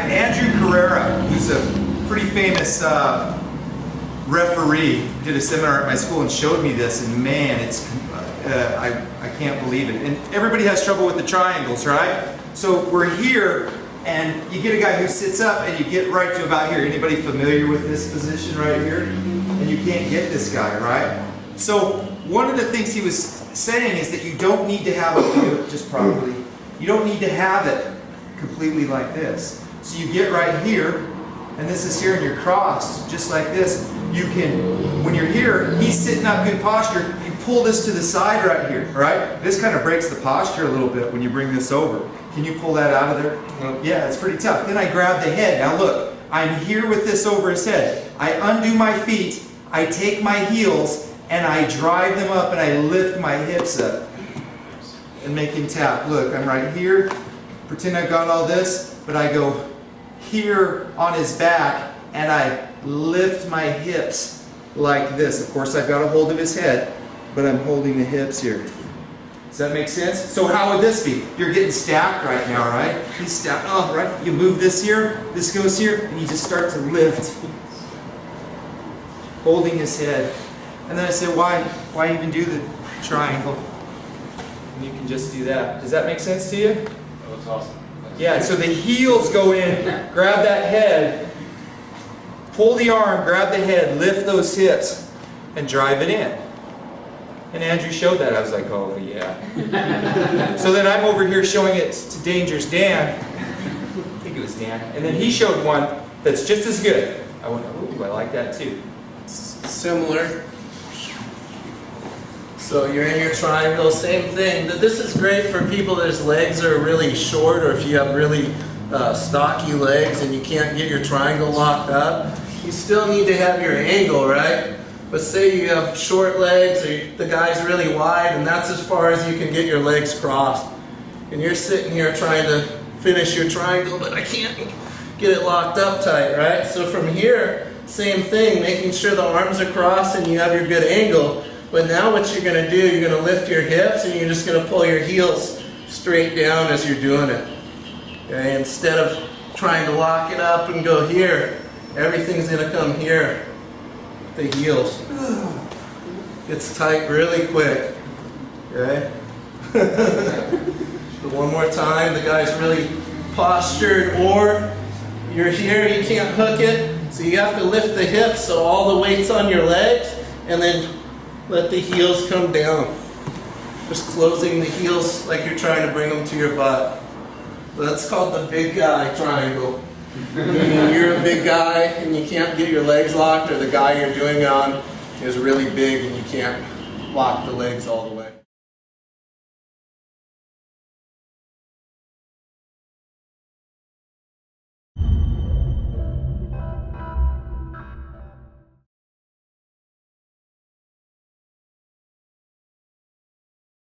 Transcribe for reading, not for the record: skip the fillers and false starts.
Andrew Carrera, who's a pretty famous referee, did a seminar at my school and showed me this, and man, it's I can't believe it. And everybody has trouble with the triangles, right? So we're here, and you get a guy who sits up, and you get right to about here. Anybody familiar with this position right here? And you can't get this guy, right? So one of the things he was saying is that you don't need to have it just properly. You don't need to have it completely like this. So you get right here, and this is here, and you're crossed just like this. You can, when you're here, he's sitting up, good posture. You pull this to the side right here, right? This kind of breaks the posture a little bit when you bring this over. Can you pull that out of there? No. Yeah, it's pretty tough. Then I grab the head. Now look, I'm here with this over his head. I undo my feet, I take my heels, and I drive them up, and I lift my hips up and make him tap. Look, I'm right here. Pretend I got all this, but I go here on his back, and I lift my hips like this. Of course, I've got a hold of his head, but I'm holding the hips here. Does that make sense? So how would this be? You're getting stacked right now, right? He's stacked. Oh, right. You move this here, this goes here, and you just start to lift, holding his head. And then I say, why even do the triangle? And you can just do that. Does that make sense to you? Oh, that's awesome. Yeah, so the heels go in, grab that head, pull the arm, grab the head, lift those hips, and drive it in. And Andrew showed that. I was like, oh, yeah. So then I'm over here showing it to Dangerous Dan. I think it was Dan. And then he showed one that's just as good. I went, ooh, I like that too. Similar. So you're in your triangle, same thing. This is great for people whose legs are really short, or if you have really stocky legs and you can't get your triangle locked up. You still need to have your angle, right? But say you have short legs, or the guy's really wide, and that's as far as you can get your legs crossed. And you're sitting here trying to finish your triangle, but I can't get it locked up tight, right? So from here, same thing, making sure the arms are crossed and you have your good angle. But now what you're going to do, you're going to lift your hips, and you're just going to pull your heels straight down as you're doing it. Okay? Instead of trying to lock it up and go here, everything's going to come here. The heels. It's tight really quick. Okay? So one more time, the guy's really postured, or you're here, you can't hook it, so you have to lift the hips so all the weight's on your legs, and then let the heels come down. Just closing the heels like you're trying to bring them to your butt. So that's called the big guy triangle. Meaning you're a big guy and you can't get your legs locked, or the guy you're doing it on is really big and you can't lock the legs all the way.